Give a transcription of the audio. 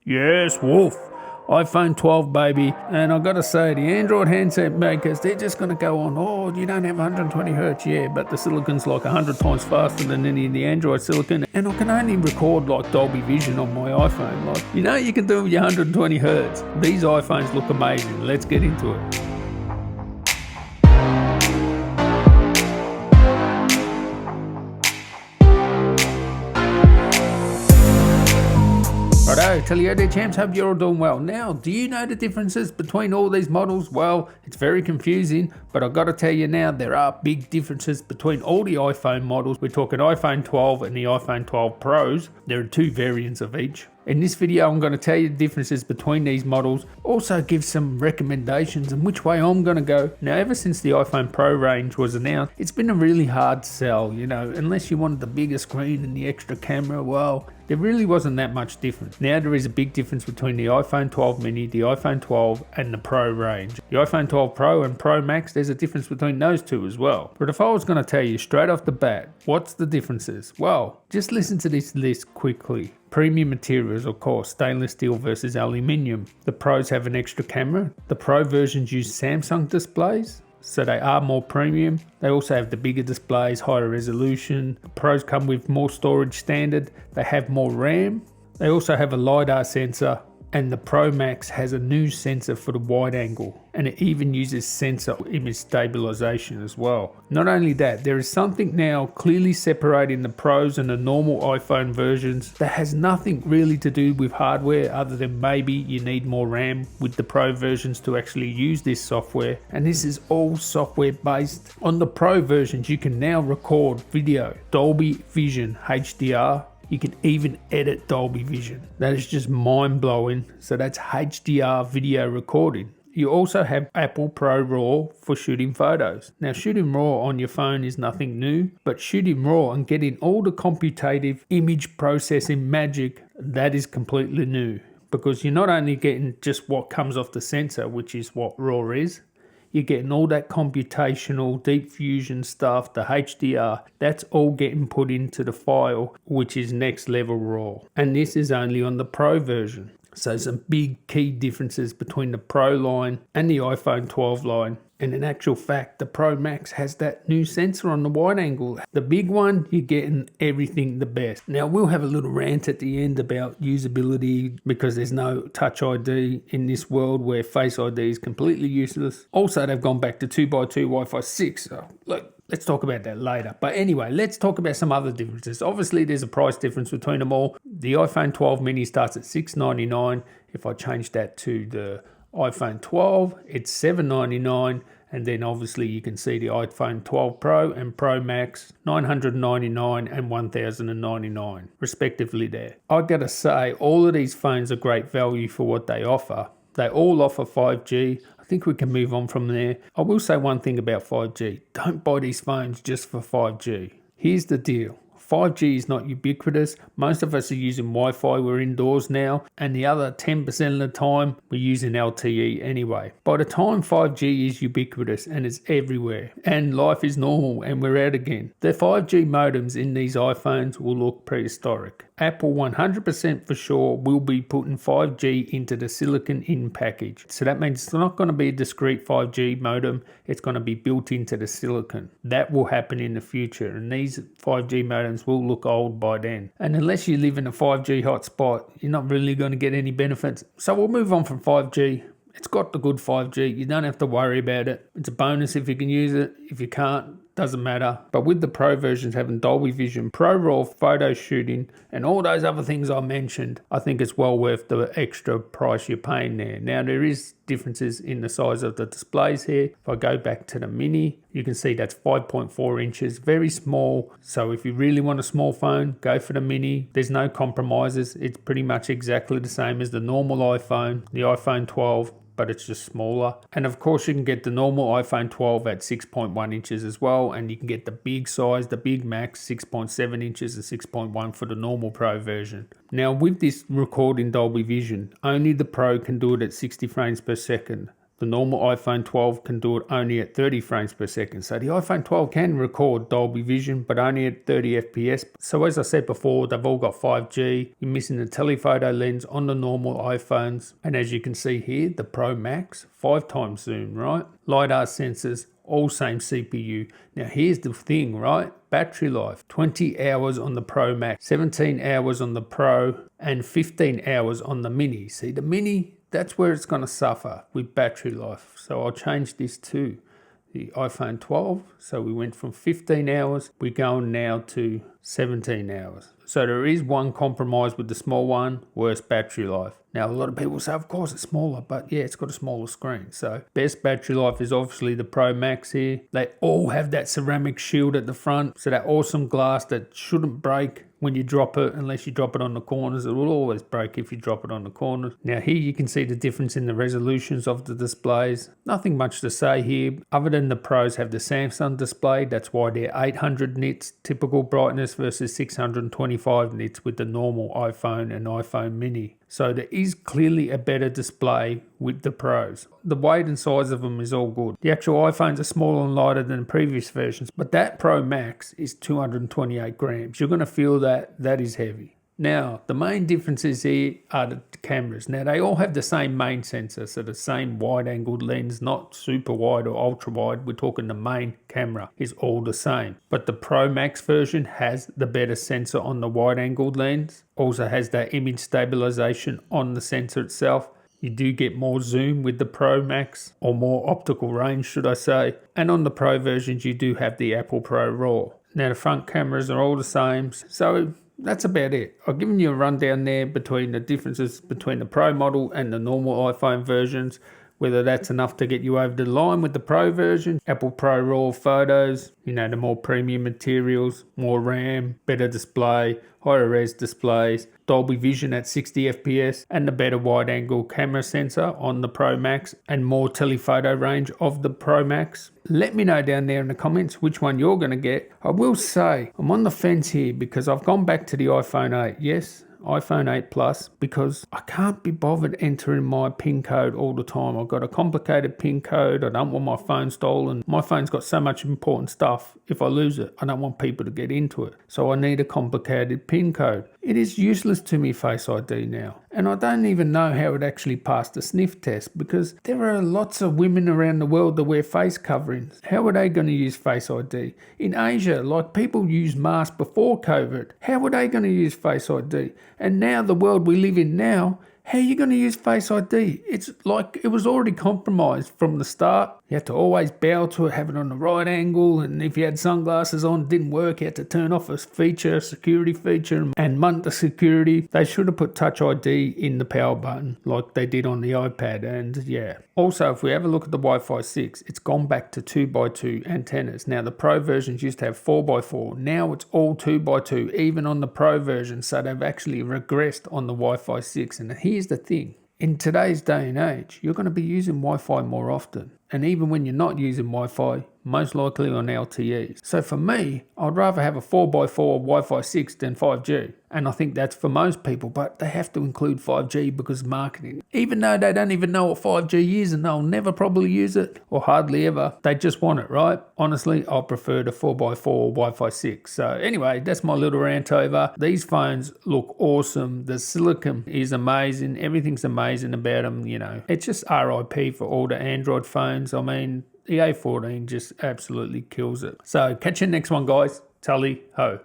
Yes, woof. iPhone 12, baby. And I've got to say, the Android handset makers, they're just going to go on, oh, you don't have 120 hertz, yeah, but the silicon's like 100 times faster than any of the Android silicon. And I can only record like Dolby Vision on my iPhone. Like, you know, you can do it with your 120 hertz. These iPhones look amazing. Let's get into it. Righto, Telio there champs, hope you're all doing well. Now, do you know the differences between all these models? Well, it's very confusing, but I've got to tell you now, there are big differences between all the iPhone models. We're talking iPhone 12 and the iPhone 12 Pros. There are two variants of each. In this video, I'm going to tell you the differences between these models, also give some recommendations and which way I'm going to go. Now, ever since the iPhone Pro range was announced, it's been a really hard sell, you know, unless you wanted the bigger screen and the extra camera, well, there really wasn't that much difference. Now there is a big difference between the iPhone 12 mini, the iPhone 12 and the Pro range. The iPhone 12 Pro and Pro Max, there's a difference between those two as well. But if I was going to tell you straight off the bat, what's the differences? Well, just listen to this list quickly. Premium materials, of course, stainless steel versus aluminium. The Pros have an extra camera. The Pro versions use Samsung displays, so they are more premium. They also have the bigger displays, higher resolution. The Pros come with more storage standard. They have more RAM. They also have a LiDAR sensor, and the Pro Max has a new sensor for the wide angle, and it even uses sensor image stabilization as well. Not only that, there is something now clearly separating the Pros and the normal iPhone versions that has nothing really to do with hardware other than maybe you need more RAM with the Pro versions to actually use this software, and this is all software based. On the Pro versions, you can now record video, Dolby Vision HDR. You can even edit Dolby Vision. That is just mind-blowing. So that's HDR video recording. You also have Apple Pro RAW for shooting photos. Now, shooting RAW on your phone is nothing new, but shooting RAW and getting all the computative image processing magic, that is completely new. Because you're not only getting just what comes off the sensor, which is what RAW is, you're getting all that computational deep fusion stuff, the HDR, that's all getting put into the file, which is next level RAW. And this is only on the Pro version. So some big key differences between the Pro line and the iPhone 12 line. And in actual fact, the Pro Max has that new sensor on the wide angle. The big one, you're getting everything the best. Now, we'll have a little rant at the end about usability because there's no Touch ID in this world where Face ID is completely useless. Also, they've gone back to 2x2 Wi-Fi 6. So, look, let's talk about that later. But anyway, let's talk about some other differences. Obviously, there's a price difference between them all. The iPhone 12 mini starts at $699. If I change that to the iPhone 12, it's $799, and then obviously you can see the iPhone 12 Pro and Pro Max $999 and $1,099 respectively there. I gotta say, all of these phones are great value for what they offer. They all offer 5G. I think we can move on from there. I will say one thing about 5G. Don't buy these phones just for 5G. Here's the deal. 5G is not ubiquitous. Most of us are using Wi-Fi, we're indoors now, and the other 10% of the time we're using LTE anyway. By the time 5G is ubiquitous and it's everywhere, and life is normal and we're out again, the 5G modems in these iPhones will look prehistoric. Apple 100% for sure will be putting 5G into the silicon in package. So that means it's not going to be a discrete 5G modem, it's going to be built into the silicon. That will happen in the future, and these 5G modems will look old by then. And unless you live in a 5G hotspot, you're not really going to get any benefits. So we'll move on from 5G. It's got the good 5G. You don't have to worry about it. It's a bonus if you can use it. If you can't, doesn't matter. But with the Pro versions having Dolby Vision, Pro RAW photo shooting, and all those other things I mentioned, I think it's well worth the extra price you're paying there. Now, there is differences in the size of the displays here. If I go back to the Mini, you can see that's 5.4 inches, very small. So if you really want a small phone, go for the Mini. There's no compromises. It's pretty much exactly the same as the normal iPhone, the iPhone 12, but it's just smaller. And of course, you can get the normal iPhone 12 at 6.1 inches as well, and you can get the big size, the Big Max, 6.7 inches and 6.1 for the normal Pro version. Now, with this recording Dolby Vision, only the Pro can do it at 60 frames per second. The normal iPhone 12 can do it only at 30 frames per second. So the iPhone 12 can record Dolby Vision, but only at 30 FPS. So as I said before, they've all got 5G. You're missing the telephoto lens on the normal iPhones. And as you can see here, the Pro Max, 5 times zoom, right? LiDAR sensors, all same CPU. Now here's the thing, right? Battery life, 20 hours on the Pro Max, 17 hours on the Pro, and 15 hours on the Mini. See, the Mini, that's where it's going to suffer with battery life. So I'll change this to the iPhone 12. So we went from 15 hours, we're going now to 17 hours. So there is one compromise with the small one, worse battery life. Now a lot of people say, of course it's smaller, but yeah, it's got a smaller screen. So best battery life is obviously the Pro Max here. They all have that ceramic shield at the front, so that awesome glass that shouldn't break when you drop it, unless you drop it on the corners. It will always break if you drop it on the corners. Now here you can see the difference in the resolutions of the displays. Nothing much to say here, other than the Pros have the Samsung display. That's why they're 800 nits typical brightness versus 625 nits with the normal iPhone and iPhone Mini. So there is clearly a better display with the Pros. The weight and size of them is all good. The actual iPhones are smaller and lighter than previous versions, but that Pro Max is 228 grams. You're going to feel that is heavy. Now, the main differences here are the cameras. Now, they all have the same main sensor, so the same wide-angled lens, not super wide or ultra-wide. We're talking the main camera is all the same. But the Pro Max version has the better sensor on the wide-angled lens. Also has that image stabilization on the sensor itself. You do get more zoom with the Pro Max, or more optical range, should I say. And on the Pro versions, you do have the Apple Pro RAW. Now, the front cameras are all the same, so that's about it. I've given you a rundown there between the differences between the Pro model and the normal iPhone versions. Whether that's enough to get you over the line with the Pro version, Apple Pro RAW photos, the more premium materials, more RAM, better display, higher res displays, Dolby Vision at 60 FPS, and the better wide angle camera sensor on the Pro Max, and more telephoto range of the Pro Max. Let me know down there in the comments which one you're going to get. I will say I'm on the fence here because I've gone back to the iPhone 8. Yes, iPhone 8 Plus, because I can't be bothered entering my PIN code all the time. I've got a complicated PIN code. I don't want my phone stolen. My phone's got so much important stuff. If I lose it, I don't want people to get into it. So I need a complicated PIN code. It is useless to me, Face ID now. And I don't even know how it actually passed the sniff test, because there are lots of women around the world that wear face coverings. How are they going to use Face ID? In Asia, like, people used masks before COVID. How are they going to use Face ID? And now the world we live in now, how are you going to use Face ID? It's like it was already compromised from the start. You had to always bow to it, have it on the right angle, and if you had sunglasses on, it didn't work. You had to turn off a security feature, and monitor security. They should have put Touch ID in the power button like they did on the iPad. And yeah. Also, if we have a look at the Wi-Fi 6, it's gone back to 2x2 antennas. Now, the Pro versions used to have 4x4. Now it's all 2x2, even on the Pro version. So they've actually regressed on the Wi-Fi 6. And here's the thing. In today's day and age, you're going to be using Wi-Fi more often. And even when you're not using Wi-Fi, most likely on LTEs. So for me, I'd rather have a 4x4 Wi-Fi 6 than 5G. And I think that's for most people, but they have to include 5G because of marketing. Even though they don't even know what 5G is and they'll never probably use it, or hardly ever, they just want it, right? Honestly, I prefer the 4x4 Wi-Fi 6. So anyway, that's my little rant over. These phones look awesome. The silicon is amazing. Everything's amazing about them, It's just RIP for all the Android phones. I mean, the A14 just absolutely kills it. So catch you next one, guys. Tally ho.